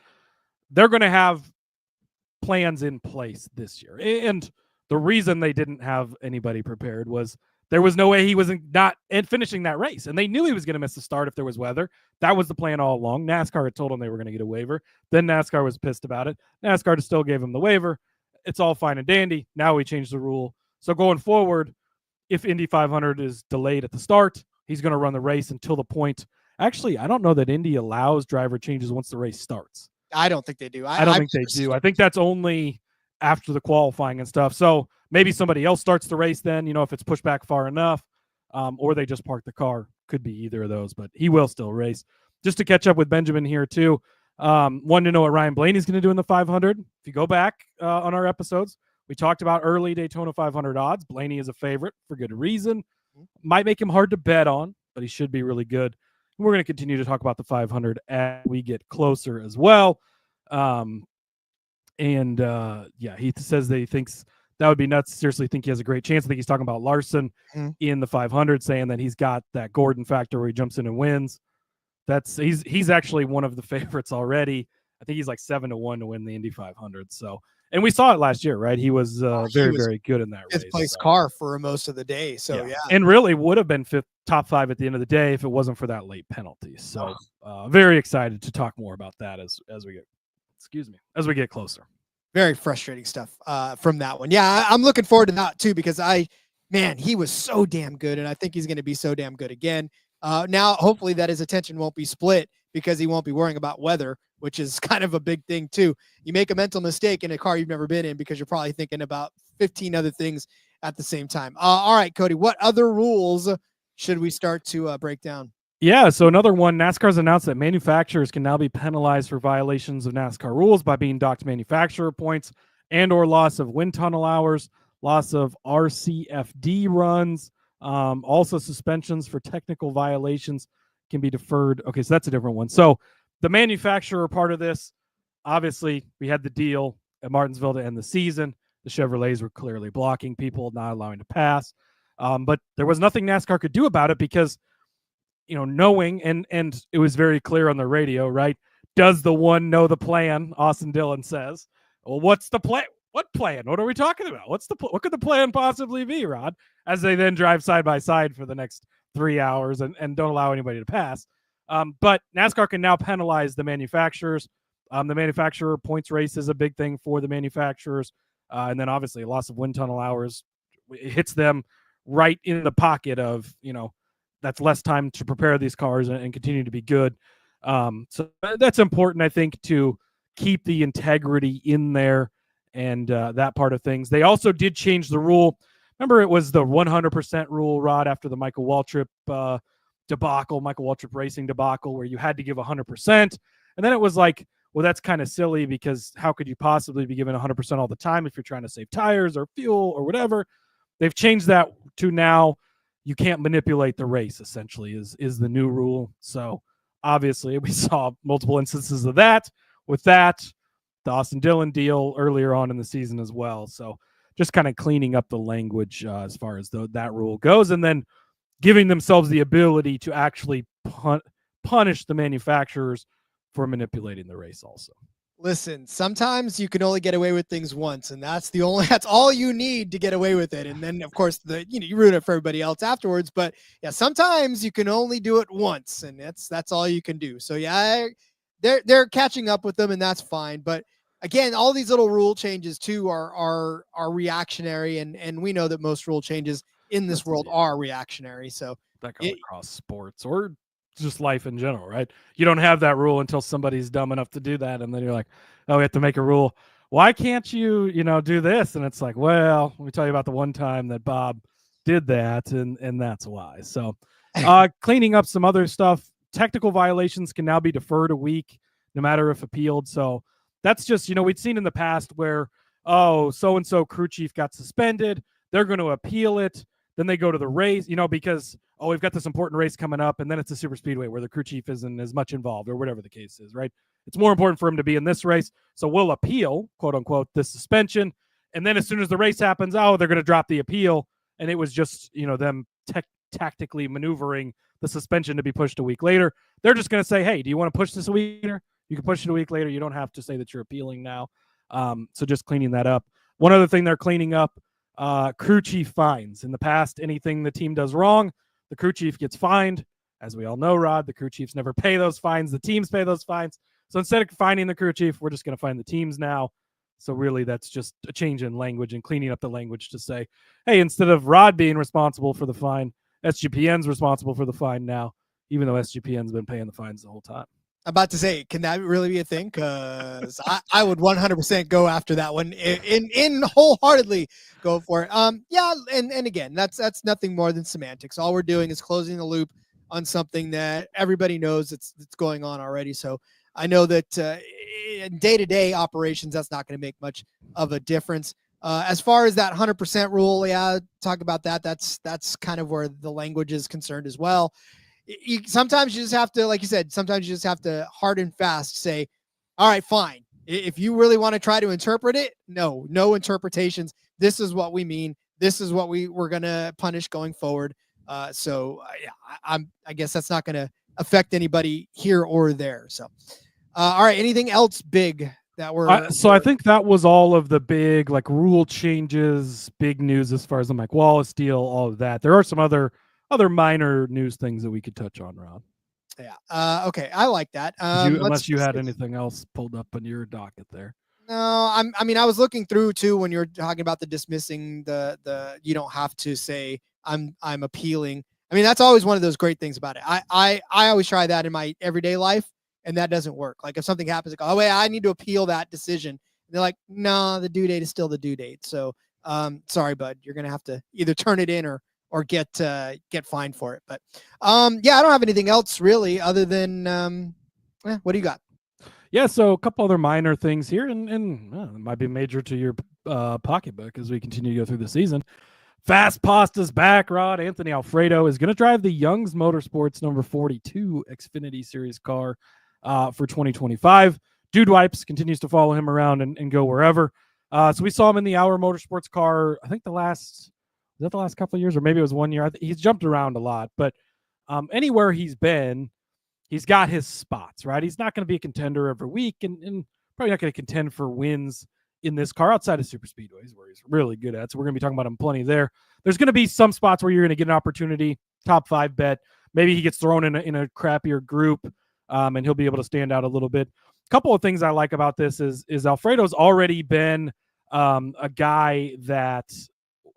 they're going to have plans in place this year. And the reason they didn't have anybody prepared was there was no way he wasn't not finishing that race. And they knew he was going to miss the start if there was weather. That was the plan all along. NASCAR had told him they were going to get a waiver. Then NASCAR was pissed about it. NASCAR still gave him the waiver. It's all fine and dandy. Now we changed the rule. So going forward, if Indy 500 is delayed at the start, he's going to run the race until the point. Actually, I don't know that Indy allows driver changes once the race starts. I don't think they do. I don't think they do. I think that's only after the qualifying and stuff. So maybe somebody else starts the race then, if it's pushed back far enough, or they just park the car. Could be either of those, but he will still race. Just to catch up with Benjamin here too, wanted to know what Ryan Blaney's going to do in the 500. If you go back on our episodes, we talked about early Daytona 500 odds. Blaney is a favorite for good reason. Might make him hard to bet on, but he should be really good. We're going to continue to talk about the 500 as we get closer as well. He says that he thinks that would be nuts. Seriously think he has a great chance. I think he's talking about Larson in the 500, saying that he's got that Gordon factor where he jumps in and wins. He's actually one of the favorites already. I think he's like 7-1 to win the Indy 500. So, and we saw it last year, right? He was very good in that race. Fifth place car for most of the day. So yeah. And really would have been top 5 at the end of the day if it wasn't for that late penalty. So very excited to talk more about that as we get closer. Very frustrating stuff from that one. Yeah, I'm looking forward to that too, because he was so damn good, and I think he's going to be so damn good again. Now, hopefully that his attention won't be split because he won't be worrying about weather, which is kind of a big thing too. You make a mental mistake in a car you've never been in because you're probably thinking about 15 other things at the same time. All right, Cody, what other rules should we start to break down? Yeah, so another one, NASCAR's announced that manufacturers can now be penalized for violations of NASCAR rules by being docked manufacturer points and or loss of wind tunnel hours, loss of RCFD runs, also suspensions for technical violations can be deferred. Okay, so that's a different one. So the manufacturer part of this, obviously we had the deal at Martinsville to end the season. The Chevrolets were clearly blocking people, not allowing to pass. But there was nothing NASCAR could do about it because knowing, and it was very clear on the radio, right? Does the one know the plan? Austin Dillon says. Well, what's the plan? What plan? What are we talking about? What could the plan possibly be, Rod? As they then drive side by side for the next 3 hours and don't allow anybody to pass. But NASCAR can now penalize the manufacturers. The manufacturer points race is a big thing for the manufacturers. And then obviously loss of wind tunnel hours, it hits them right in the pocket of, that's less time to prepare these cars and continue to be good. So that's important, I think, to keep the integrity in there and that part of things. They also did change the rule. Remember, it was the 100% rule, Rod, after the Michael Waltrip debacle, Michael Waltrip Racing debacle, where you had to give 100%. And then it was like, well, that's kind of silly because how could you possibly be given 100% all the time if you're trying to save tires or fuel or whatever? They've changed that to now you can't manipulate the race, essentially, is the new rule. So obviously we saw multiple instances of that with that, the Austin Dillon deal earlier on in the season as well. So just kind of cleaning up the language as far as that rule goes, and then giving themselves the ability to actually punish the manufacturers for manipulating the race also. Listen, sometimes you can only get away with things once, and that's all you need to get away with it. And then of course you ruin it for everybody else afterwards. But yeah, sometimes you can only do it once, and that's all you can do. So yeah, they're catching up with them, and that's fine. But again, all these little rule changes too are reactionary, and we know that most rule changes in this world are reactionary. So that goes across sports or just life in general, right? You don't have that rule until somebody's dumb enough to do that, and then you're like, oh, we have to make a rule. Why can't you do this? And it's like, well, let me tell you about the one time that Bob did that, and that's why. So cleaning up some other stuff. Technical violations can now be deferred a week, no matter if appealed. So that's just, we'd seen in the past where, so-and-so crew chief got suspended. They're going to appeal it. Then they go to the race, because, we've got this important race coming up, and then it's a super speedway where the crew chief isn't as much involved or whatever the case is, right? It's more important for him to be in this race. So we'll appeal, quote unquote, this suspension. And then as soon as the race happens, they're going to drop the appeal. And it was just, them tactically maneuvering the suspension to be pushed a week later. They're just going to say, hey, do you want to push this a week later? You can push it a week later. You don't have to say that you're appealing now. So just cleaning that up. One other thing they're cleaning up, crew chief fines. In the past, anything the team does wrong, the crew chief gets fined. As we all know, Rod, the crew chiefs never pay those fines. The teams pay those fines. So instead of fining the crew chief, we're just going to fine the teams now. So really, that's just a change in language and cleaning up the language to say, hey, instead of Rod being responsible for the fine, SGPN's responsible for the fine now, even though SGPN's been paying the fines the whole time. I'm about to say, can that really be a thing? Because I would 100% go after that one in wholeheartedly go for it. Yeah, and again, that's nothing more than semantics. All we're doing is closing the loop on something that everybody knows it's going on already. So I know that in day-to-day operations, that's not going to make much of a difference. As far as that 100% rule, yeah, talk about that. That's kind of where the language is concerned as well. Sometimes you just have to, like you said, sometimes you just have to hard and fast say, all right, fine. If you really want to try to interpret it, no interpretations. This is what we mean. This is what we're going to punish going forward. I guess that's not going to affect anybody here or there. So, all right. Anything else big that we're? So I think that was all of the big rule changes, big news as far as the Mike Wallace deal, all of that. There are some other minor news things that we could touch on, Rob. Yeah. Okay. I like that. Unless you had anything else pulled up on your docket there. No, I was looking through too when you're talking about the dismissing the you don't have to say I'm appealing. I mean, that's always one of those great things about it. I always try that in my everyday life, and that doesn't work. Like if something happens, like, oh wait, I need to appeal that decision. And they're like, no, the due date is still the due date. So sorry, bud, you're gonna have to either turn it in or get fined for it. But yeah, I don't have anything else really other than what do you got? Yeah, so a couple other minor things here, and it might be major to your pocketbook as we continue to go through the season. Fast Pasta's back, Rod. Anthony Alfredo is going to drive the Young's Motorsports number 42 Xfinity Series car for 2025. Dude Wipes continues to follow him around and go wherever. So we saw him in the Our Motorsports car, I think the last couple of years, or maybe it was 1 year. He's jumped around a lot, but anywhere he's been, he's got his spots, right? He's not going to be a contender every week and probably not going to contend for wins in this car outside of super speedways where he's really good at. So we're going to be talking about him plenty there. There's going to be some spots where you're going to get an opportunity, top 5 bet. Maybe he gets thrown in a crappier group and he'll be able to stand out a little bit. A couple of things I like about this is Alfredo's already been a guy that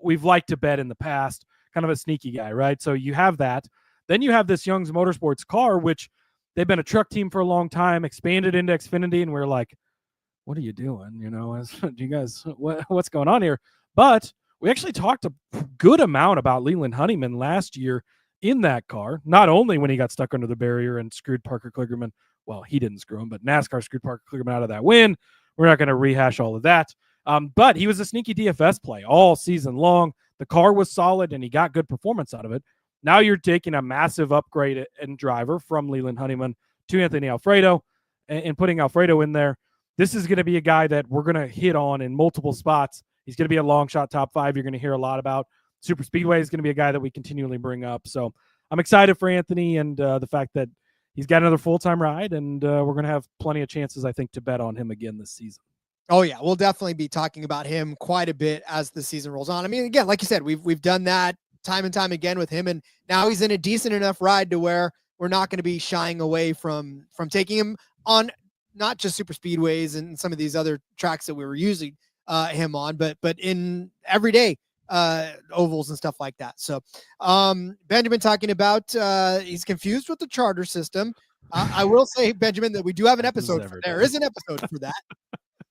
we've liked to bet in the past, kind of a sneaky guy, right? So you have that. Then you have this Young's Motorsports car, which they've been a truck team for a long time, expanded into Xfinity, and we're like, what are you doing? Do you guys, what's going on here? But we actually talked a good amount about Leland Honeyman last year in that car, not only when he got stuck under the barrier and screwed Parker Kligerman. Well, he didn't screw him, but NASCAR screwed Parker Kligerman out of that win. We're not going to rehash all of that. But he was a sneaky DFS play all season long. The car was solid, and he got good performance out of it. Now you're taking a massive upgrade in driver from Leland Honeyman to Anthony Alfredo and putting Alfredo in there. This is going to be a guy that we're going to hit on in multiple spots. He's going to be a long shot top 5. You're going to hear a lot about. Super Speedway is going to be a guy that we continually bring up. So I'm excited for Anthony and the fact that he's got another full-time ride, and we're going to have plenty of chances, I think, to bet on him again this season. Oh yeah, we'll definitely be talking about him quite a bit as the season rolls on. I mean, again, like you said, we've done that time and time again with him, and now he's in a decent enough ride to where we're not going to be shying away from taking him on not just super speedways and some of these other tracks that we were using him on, but in everyday ovals and stuff like that. So Benjamin talking about he's confused with the charter system. I will say, Benjamin, that we do have an episode. There is an episode for that.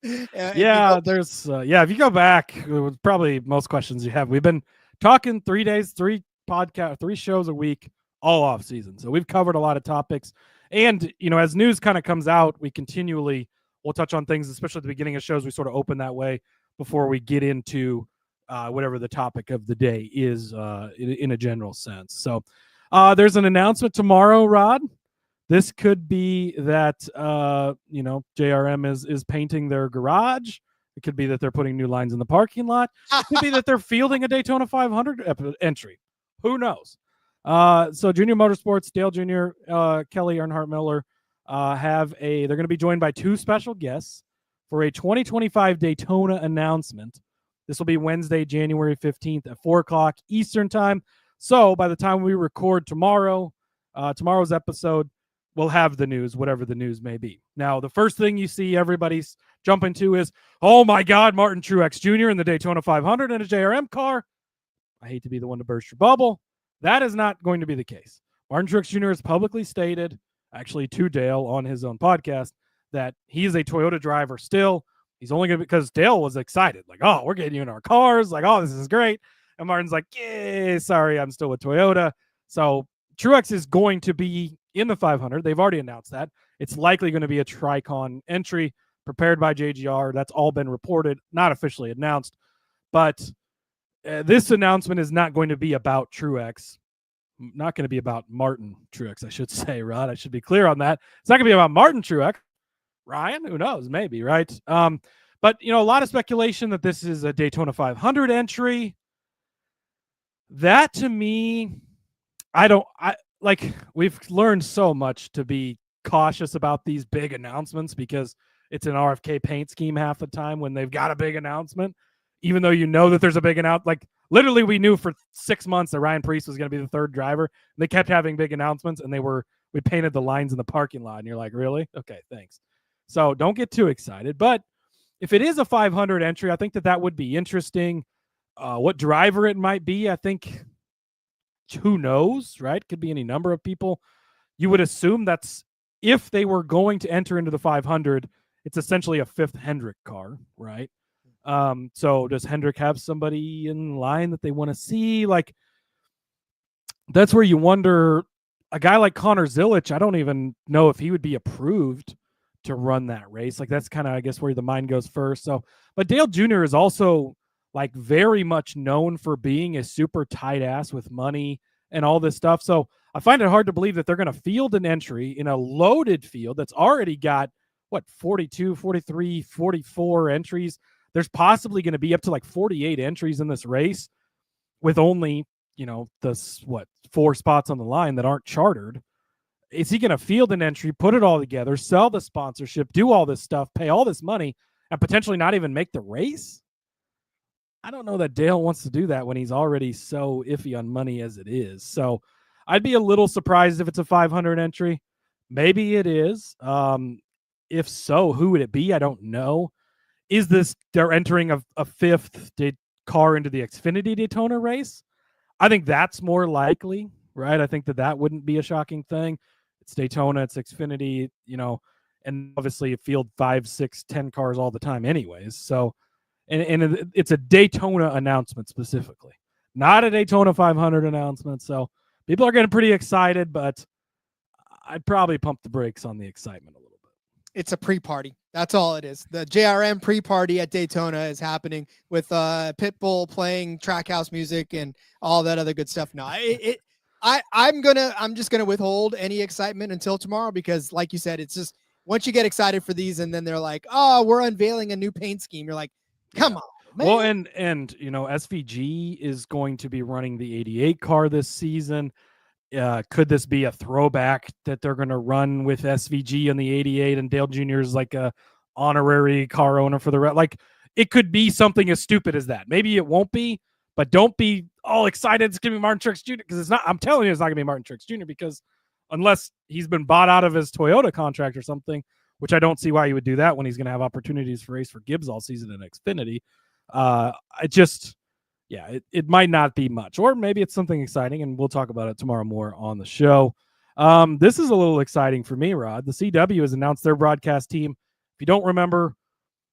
If you go back, probably most questions you have. We've been talking 3 days, 3 podcasts, 3 shows a week, all off season. So we've covered a lot of topics. And, as news kind of comes out, we'll touch on things, especially at the beginning of shows. We sort of open that way before we get into whatever the topic of the day is in a general sense. So there's an announcement tomorrow, Rod. This could be that, JRM is painting their garage. It could be that they're putting new lines in the parking lot. It could be that they're fielding a Daytona 500 entry. Who knows? So Junior Motorsports, Dale Jr., Kelly Earnhardt Miller, they're going to be joined by two special guests for a 2025 Daytona announcement. This will be Wednesday, January 15th at 4 o'clock Eastern time. So by the time we record tomorrow's episode, we'll have the news, whatever the news may be. Now, the first thing you see everybody's jumping to is, oh my God, Martin Truex Jr. in the Daytona 500 in a JRM car. I hate to be the one to burst your bubble. That is not going to be the case. Martin Truex Jr. has publicly stated, actually to Dale on his own podcast, that he's a Toyota driver still. He's only going to, because Dale was excited, like, oh, we're getting you in our cars, like, oh, this is great. And Martin's like, yeah, sorry, I'm still with Toyota. So Truex is going to be in the 500. They've already announced that. It's likely going to be a Tricon entry prepared by JGR. That's all been reported, not officially announced. But this announcement is not going to be about Truex. Not going to be about Martin Truex, I should say, Rod. I should be clear on that. It's not going to be about Martin Truex. Ryan, who knows? Maybe, right? But, a lot of speculation that this is a Daytona 500 entry. That, to me, we've learned so much to be cautious about these big announcements because it's an RFK paint scheme half the time when they've got a big announcement, even though that there's a big announcement. Like, literally, we knew for 6 months that Ryan Preece was going to be the third driver. They kept having big announcements, and we painted the lines in the parking lot, and you're like, really? Okay, thanks. So don't get too excited. But if it is a 500 entry, I think that would be interesting. What driver it might be, I think, who knows, right? Could be any number of people. You would assume that's, if they were going to enter into the 500, it's essentially a fifth Hendrick car, right? So does Hendrick have somebody in line that they want to see? Like, that's where you wonder, a guy like Connor Zilic, I don't even know if he would be approved to run that race. Like, that's kind of, I guess, where the mind goes first. So, but Dale Jr. is also like very much known for being a super tight ass with money and all this stuff. So I find it hard to believe that they're going to field an entry in a loaded field that's already got 42, 43, 44 entries. There's possibly going to be up to like 48 entries in this race with only, the 4 spots on the line that aren't chartered. Is he going to field an entry, put it all together, sell the sponsorship, do all this stuff, pay all this money, and potentially not even make the race? I don't know that Dale wants to do that when he's already so iffy on money as it is. So I'd be a little surprised if it's a 500 entry. Maybe it is. If so, who would it be? I don't know. Is this they're entering a fifth car into the Xfinity Daytona race? I think that's more likely, right? I think that wouldn't be a shocking thing. It's Daytona, it's Xfinity, and obviously you field 5, 6, 10 cars all the time anyways. So, and it's a Daytona announcement specifically, not a Daytona 500 announcement. So people are getting pretty excited, but I'd probably pump the brakes on the excitement a little bit. It's a pre-party. That's all it is. The JRM pre-party at Daytona is happening with Pitbull playing Trackhouse music and all that other good stuff. No, I'm just gonna withhold any excitement until tomorrow because, like you said, it's just once you get excited for these and then they're like, oh, we're unveiling a new paint scheme. You're like, come on, man. Well, and SVG is going to be running the 88 car this season. Could this be a throwback that they're going to run with SVG on the 88 and Dale Jr. is like a honorary car owner for the like it could be something as stupid as that. Maybe it won't be, but don't be all excited it's going to be Martin Truex Jr. because it's not. I'm telling you, it's not going to be Martin Truex Jr. because unless he's been bought out of his Toyota contract or something, which I don't see why he would do that when he's going to have opportunities for race for Gibbs all season in Xfinity. It might not be much, or maybe it's something exciting, and we'll talk about it tomorrow more on the show. This is a little exciting for me, Rod. The CW has announced their broadcast team. If you don't remember,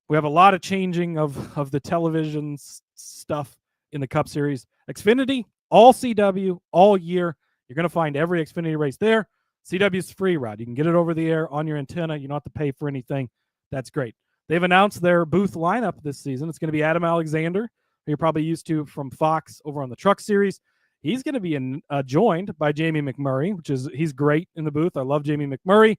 we have a lot of changing of the television stuff in the Cup Series. Xfinity, all CW, all year. You're going to find every Xfinity race there. CW is free, Rod. You can get it over the air on your antenna. You don't have to pay for anything. That's great. They've announced their booth lineup this season. It's going to be Adam Alexander, who you're probably used to from Fox over on the Truck Series. He's going to be joined by Jamie McMurray, he's great in the booth. I love Jamie McMurray.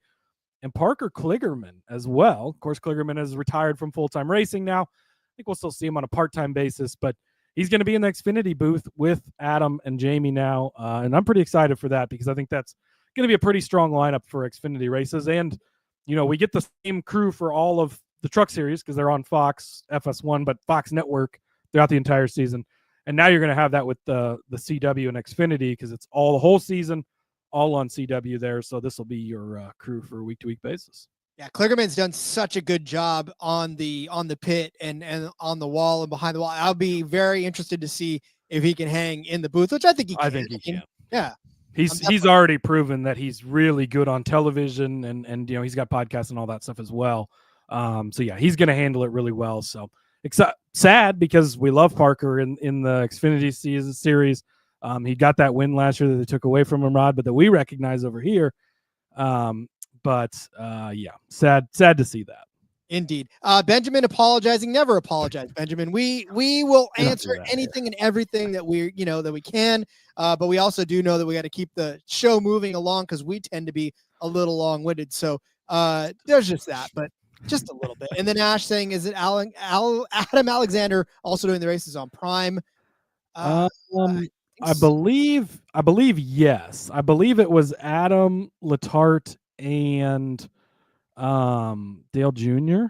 And Parker Kligerman as well. Of course, Kligerman is retired from full-time racing now. I think we'll still see him on a part-time basis, but he's going to be in the Xfinity booth with Adam and Jamie now. And I'm pretty excited for that because I think that's going to be a pretty strong lineup for Xfinity races. And, we get the same crew for all of the Truck Series because they're on Fox FS1, but Fox Network throughout the entire season. And now you're going to have that with the CW and Xfinity because it's all the whole season, all on CW there. So this will be your crew for a week-to-week basis. Yeah, Kligerman's done such a good job on the pit and on the wall and behind the wall. I'll be very interested to see if he can hang in the booth, which I think he can. I think he can. Yeah. He's already proven that he's really good on television and he's got podcasts and all that stuff as well. So yeah, he's going to handle it really well. So sad because we love Parker in the Xfinity series. He got that win last year that they took away from him, Rod, but that we recognize over here. But yeah, sad to see that. Indeed. Benjamin apologizing, never apologize, Benjamin. We will answer anything and everything that we can. But we also do know that we got to keep the show moving along because we tend to be a little long-winded. So there's just that, but just a little bit. And then Ash saying, is it Adam Alexander also doing the races on Prime? I believe yes. I believe it was Adam Letarte and Dale Jr.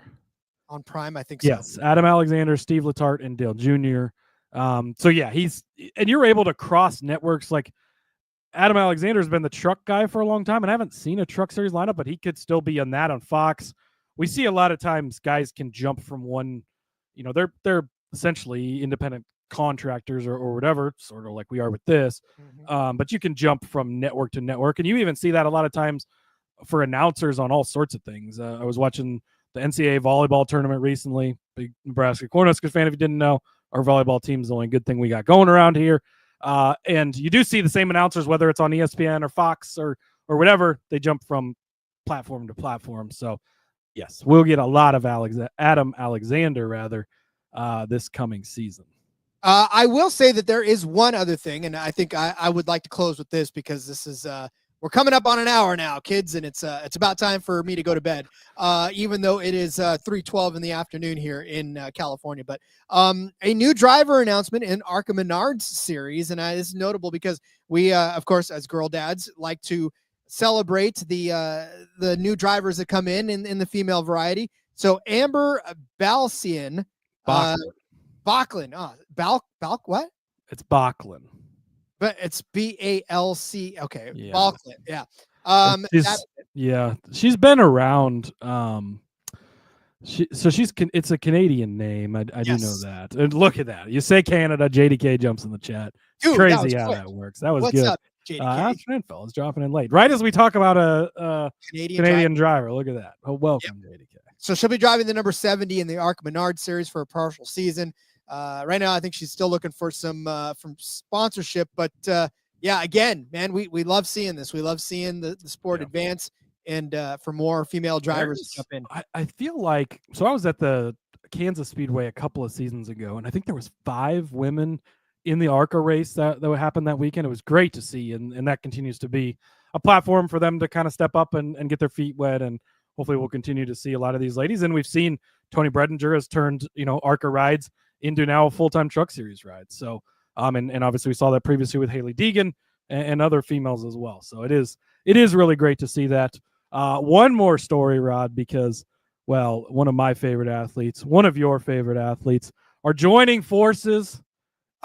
on Prime, I think so. Yes, Adam Alexander, Steve Letarte, and Dale Jr. So yeah, and you're able to cross networks. Like Adam Alexander's been the truck guy for a long time, and I haven't seen a Truck Series lineup, but he could still be on that on Fox. We see a lot of times guys can jump from one, they're essentially independent contractors or whatever, sort of like we are with this. But you can jump from network to network, and you even see that a lot of times for announcers on all sorts of things. I was watching the NCAA volleyball tournament recently. Big Nebraska Cornhuskers fan, if you didn't know. Our volleyball team is the only good thing we got going around here. And you do see the same announcers, whether it's on ESPN or Fox or whatever. They jump from platform to platform. So, yes, we'll get a lot of Adam Alexander, this coming season. I will say that there is one other thing, and I think I would like to close with this because this is we're coming up on an hour now, kids, and it's about time for me to go to bed, even though it is 3:12 in the afternoon here in California. But a new driver announcement in ARCA Menards series, and this is notable because we, of course, as girl dads, like to celebrate the new drivers that come in the female variety. So Amber Balcian, Backlund. What? It's Backlund. But it's BALC. Okay. Yeah. Backlund. Yeah. She's been around. It's a Canadian name. I do know that. And look at that. You say Canada, JDK jumps in the chat. It's crazy how that works. That was What's good. Up, JDK? Afternoon, fellas, dropping in late. Right as we talk about a Canadian driver. Look at that. Oh, welcome, JDK. So she'll be driving the number 70 in the ARCA Menards series for a partial season. Right now, I think she's still looking for some from sponsorship, but yeah, again, man, we love seeing this. We love seeing the sport advance and for more female drivers to jump in. I feel like, so I was at the Kansas Speedway a couple of seasons ago, and I think there was 5 women in the ARCA race that happened that weekend. It was great to see, and that continues to be a platform for them to kind of step up and get their feet wet, and hopefully we'll continue to see a lot of these ladies. And we've seen Tony Bredinger has turned, ARCA rides into now a full-time Truck Series ride. So, and obviously we saw that previously with Haley Deegan and other females as well. So it is really great to see that. One more story, Rod, because, well, one of my favorite athletes, one of your favorite athletes are joining forces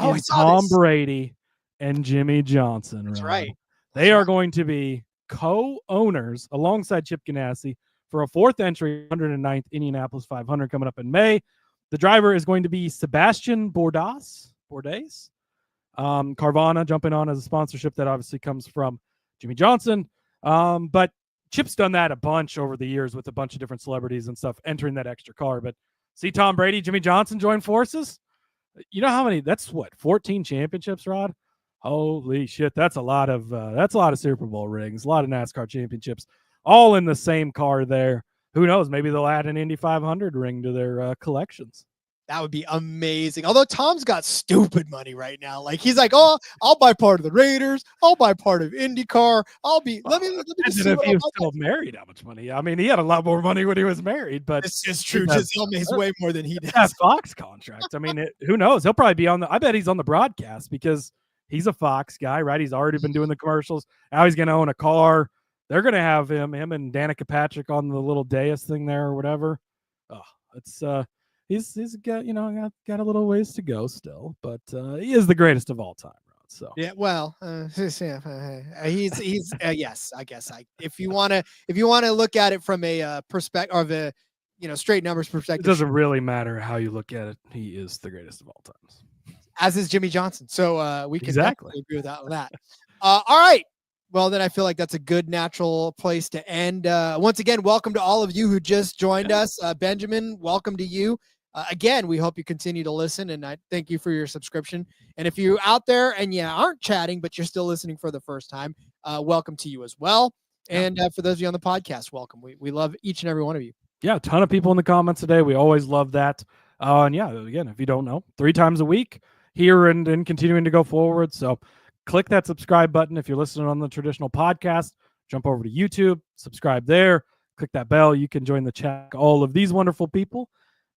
in Tom Brady and Jimmy Johnson. That's right. They are going to be co-owners alongside Chip Ganassi for a 4th entry, 109th Indianapolis 500 coming up in May. The driver is going to be Sebastian Bourdais. Carvana jumping on as a sponsorship that obviously comes from Jimmy Johnson. But Chip's done that a bunch over the years with a bunch of different celebrities and stuff entering that extra car. But see Tom Brady, Jimmy Johnson join forces. You know how many? That's 14 championships, Rod. Holy shit, that's a lot of Super Bowl rings, a lot of NASCAR championships, all in the same car there. Who knows? Maybe they'll add an Indy 500 ring to their collections. That would be amazing. Although Tom's got stupid money right now. Like he's like, oh, I'll buy part of the Raiders. I'll buy part of IndyCar. Let me just see if what he was still married, how much money? I mean, he had a lot more money when he was married, but this is true. Giselle makes way more than he does. That Fox contract. I mean, who knows? He'll probably be I bet he's on the broadcast because he's a Fox guy, right? He's already been doing the commercials. Now he's going to own a car. They're going to have him and Danica Patrick on the little dais thing there or whatever. Oh, it's he's got got a little ways to go still, but he is the greatest of all time, Rod. So yeah, well, he's yes, I guess if you want to look at it from a perspective of a straight numbers perspective, it doesn't really matter how you look at it. He is the greatest of all times, as is Jimmy Johnson. So we can exactly agree with that. All right. Well, then I feel like that's a good natural place to end. Once again, welcome to all of you who just joined us. Benjamin, welcome to you. Again, we hope you continue to listen, and I thank you for your subscription. And if you're out there and aren't chatting, but you're still listening for the first time, welcome to you as well. And for those of you on the podcast, welcome. We love each and every one of you. Yeah, a ton of people in the comments today. We always love that. And yeah, again, if you don't know, 3 times a week here and continuing to go forward. So click that subscribe button. If you're listening on the traditional podcast, jump over to YouTube, subscribe there, click that bell. You can join the chat, all of these wonderful people.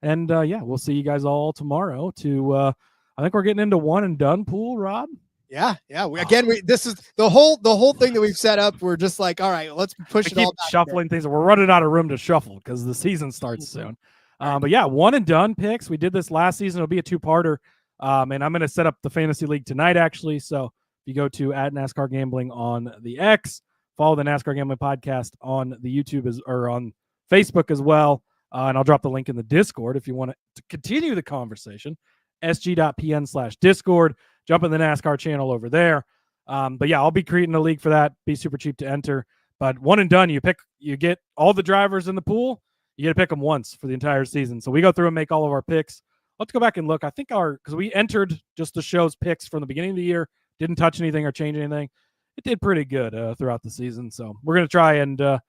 And we'll see you guys all tomorrow I think we're getting into one and done pool, Rod. Yeah. This is the whole thing that we've set up. We're just like, all right, let's push it all back shuffling things. We're running out of room to shuffle because the season starts soon. But yeah, one and done picks. We did this last season. It'll be a 2-parter. And I'm going to set up the fantasy league tonight, actually. So if you go to @NASCAR Gambling on the X, follow the NASCAR Gambling Podcast on the YouTube or on Facebook as well. And I'll drop the link in the Discord if you want to continue the conversation. sg.pn/Discord. Jump in the NASCAR channel over there. But yeah, I'll be creating a league for that. Be super cheap to enter. But one and done, you get all the drivers in the pool. You get to pick them once for the entire season. So we go through and make all of our picks. Let's go back and look. I think because we entered just the show's picks from the beginning of the year, didn't touch anything or change anything. It did pretty good throughout the season. So we're going to try and do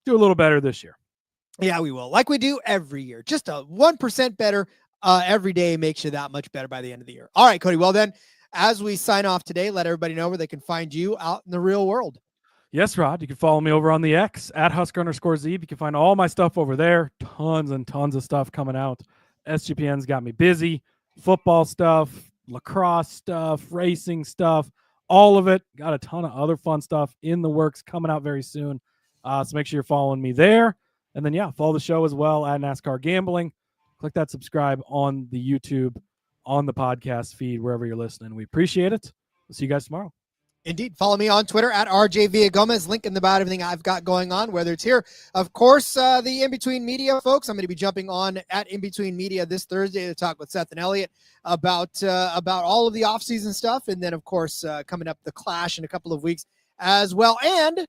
a little better this year. Yeah, we will. Like we do every year. Just a 1% better every day makes you that much better by the end of the year. All right, Cody. Well, then, as we sign off today, let everybody know where they can find you out in the real world. Yes, Rod. You can follow me over on the X @Husker_Zeeb. You can find all my stuff over there. Tons and tons of stuff coming out. SGPN's got me busy. Football stuff, lacrosse stuff, racing stuff, all of it. Got a ton of other fun stuff in the works coming out very soon. So make sure you're following me there. And then, follow the show as well at NASCAR Gambling. Click that subscribe on the YouTube, on the podcast feed, wherever you're listening. We appreciate it. We'll see you guys tomorrow. Indeed. Follow me on Twitter at RJ Villagomez. Link in about everything I've got going on, whether it's here. Of course, the In Between Media folks. I'm going to be jumping on at In Between Media this Thursday to talk with Seth and Elliott about all of the offseason stuff. And then, of course, coming up, the Clash in a couple of weeks as well. And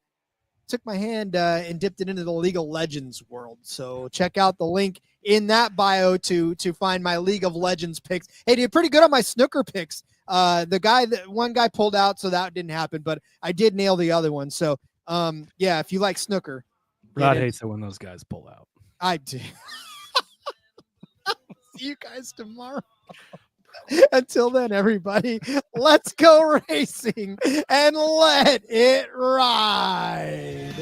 took my hand and dipped it into the League of Legends world. So check out the link in that bio to find my League of Legends picks. Hey, did pretty good on my snooker picks. One guy pulled out, so that didn't happen, but I did nail the other one. So if you like snooker. Rod hates it when those guys pull out. I do. See you guys tomorrow. Until then, everybody, let's go racing and let it ride.